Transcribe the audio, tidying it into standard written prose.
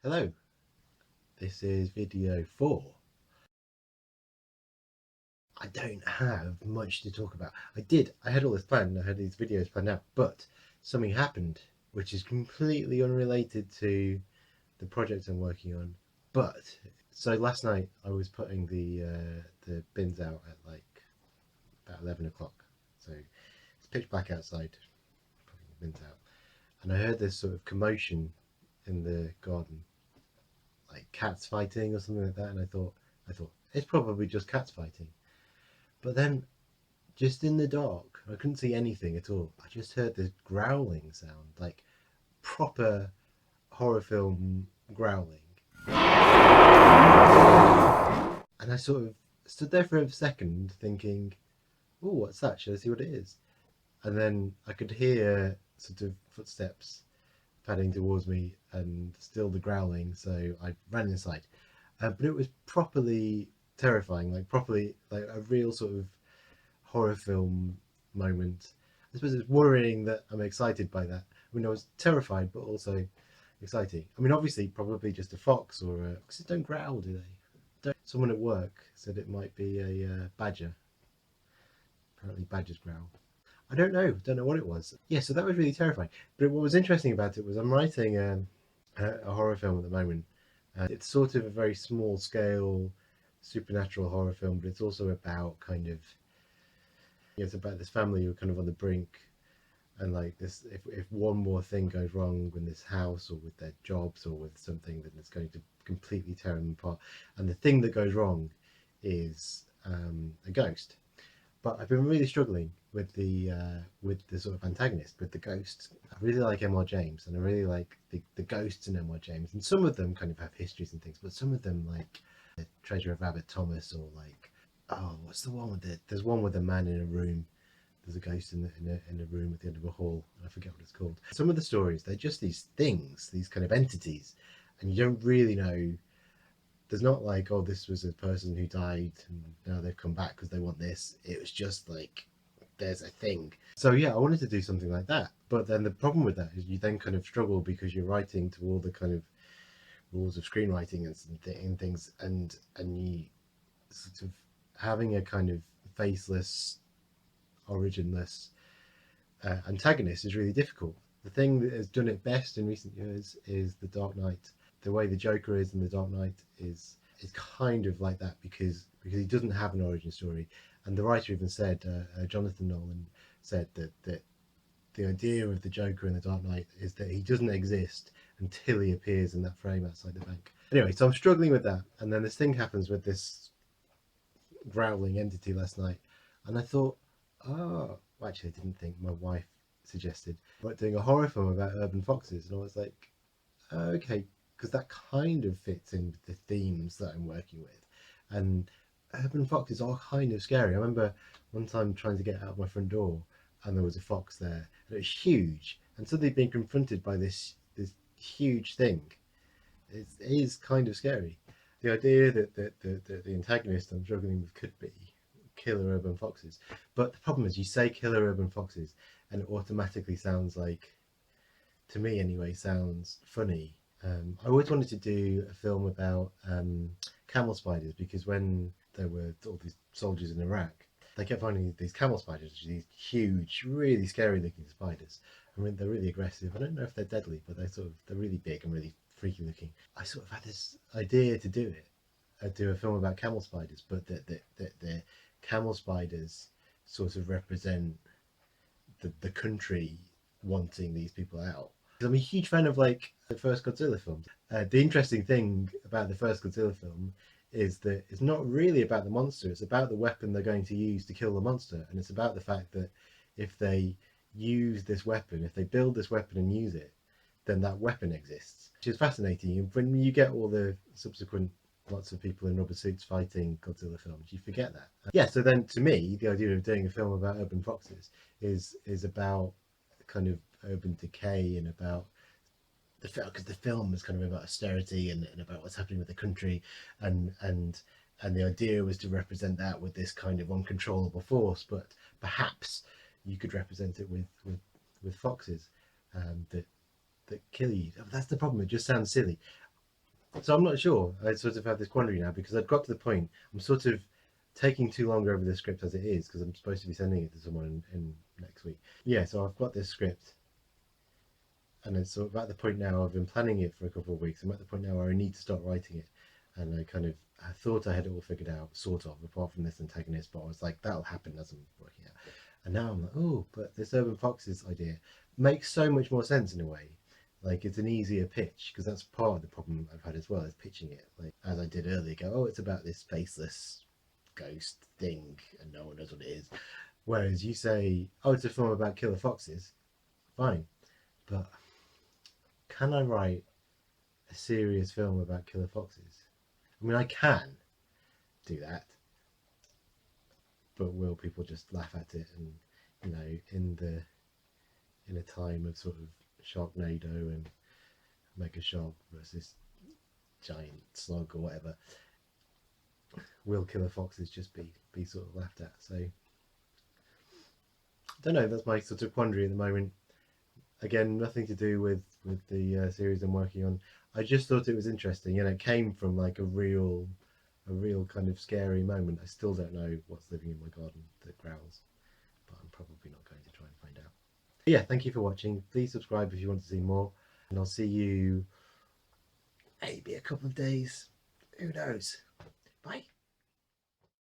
Hello, this is video 4. I don't have much to talk about. I had all this planned, I had these videos planned out, but something happened which is completely unrelated to the project I'm working on. But so last night I was putting the bins out at like about 11 o'clock. So it's pitch black outside, putting the bins out, and I heard this sort of commotion in the garden, like cats fighting or something like that, and I thought it's probably just cats fighting. But then, just in the dark, I couldn't see anything at all. I just heard this growling sound, like proper horror film growling. And I sort of stood there for a second thinking, oh, what's that? Should I see what it is? And then I could hear sort of footsteps padding towards me and still the growling. So I ran inside. But it was properly terrifying, like properly, like a real sort of horror film moment. I suppose it's worrying that I'm excited by that. I mean, I was terrified, but also exciting. I mean, obviously, probably just a fox or a. Because they don't growl, do they? Don't. Someone at work said it might be a badger. Apparently, badgers growl. I don't know. Don't know what it was. Yeah, so that was really terrifying. But what was interesting about it was I'm writing a horror film at the moment. It's sort of a very small scale supernatural horror film, but it's also about kind of it's about this family who are kind of on the brink, and like this, if one more thing goes wrong in this house or with their jobs or with something, then it's going to completely tear them apart. And the thing that goes wrong is a ghost. But I've been really struggling with the sort of antagonist, with the ghost. I really like M.R. James, and I really like the ghosts in M.R. James, and some of them kind of have histories and things, but some of them, like the Treasure of Abbot Thomas, or like, oh, what's the one with it? There's one with a man in a room. There's a ghost in a room at the end of a hall. I forget what it's called. Some of the stories, they're just these things, these kind of entities, and you don't really know. There's not like, oh, this was a person who died and now they've come back because they want this. It was just like there's a thing. So yeah, I wanted to do something like that. But then the problem with that is you then kind of struggle because you're writing to all the kind of rules of screenwriting and things, and you sort of having a kind of faceless, originless antagonist is really difficult. The thing that has done it best in recent years is The Dark Knight. The way the Joker is in The Dark Knight is kind of like that because he doesn't have an origin story, and the writer even said, Jonathan Nolan said that the idea of the Joker in The Dark Knight is that he doesn't exist until he appears in that frame outside the bank. Anyway, so I'm struggling with that, and then this thing happens with this growling entity last night, and I thought, oh, well, actually, I didn't think. My wife suggested, but doing a horror film about urban foxes, and I was like, oh, okay, because that kind of fits in with the themes that I'm working with, and urban foxes are kind of scary. I remember one time trying to get out of my front door, and there was a fox there, and it was huge, and suddenly being confronted by this huge thing, it is kind of scary. The idea that the antagonist I'm struggling with could be killer urban foxes. But the problem is, you say killer urban foxes, and it automatically sounds like, to me anyway, sounds funny. I always wanted to do a film about camel spiders because when there were all these soldiers in Iraq, they kept finding these camel spiders, these huge, really scary looking spiders. I mean, they're really aggressive. I don't know if they're deadly, but they're really big and really freaky looking. I sort of had this idea to do it, do a film about camel spiders, but the camel spiders sort of represent the country wanting these people out. I'm a huge fan of like the first Godzilla films. The interesting thing about the first Godzilla film is that it's not really about the monster, it's about the weapon they're going to use to kill the monster, and it's about the fact that if they use this weapon, if they build this weapon and use it, then that weapon exists, which is fascinating. And when you get all the subsequent lots of people in rubber suits fighting Godzilla films, you forget that. Yeah, so then to me, the idea of doing a film about urban foxes is about kind of urban decay and about the film, because the film is kind of about austerity and about what's happening with the country, and and and the idea was to represent that with this kind of uncontrollable force, but perhaps you could represent it with foxes that kill you. That's the problem. It just sounds silly. So I'm not sure. I sort of have this quandary now because I've got to the point. I'm sort of taking too long over the script as it is because I'm supposed to be sending it to someone in next week. Yeah, so I've got this script, and it's sort of at the point now. I've been planning it for a couple of weeks. I'm at the point now where I need to start writing it, and I thought I had it all figured out, sort of, apart from this antagonist. But I was like, that'll happen as I'm working out. And now I'm like, oh, but this Urban Foxes idea makes so much more sense in a way. Like it's an easier pitch because that's part of the problem I've had as well is pitching it. Like as I did earlier, go, oh, it's about this faceless ghost thing and no one knows what it is. Whereas you say, oh, it's a film about killer foxes, fine. But can I write a serious film about killer foxes? I mean, I can do that, but will people just laugh at it? And you know, in a time of sort of Sharknado and Mega Shark versus Giant Slug or whatever, will killer foxes just be sort of laughed at? So I don't know. That's my sort of quandary at the moment. Again, nothing to do with the series I'm working on. I just thought it was interesting, and it came from like a real kind of scary moment. I still don't know what's living in my garden that growls, but I'm probably not going to try and find out. But yeah, thank you for watching. Please subscribe if you want to see more, and I'll see you maybe a couple of days. Who knows? Bye.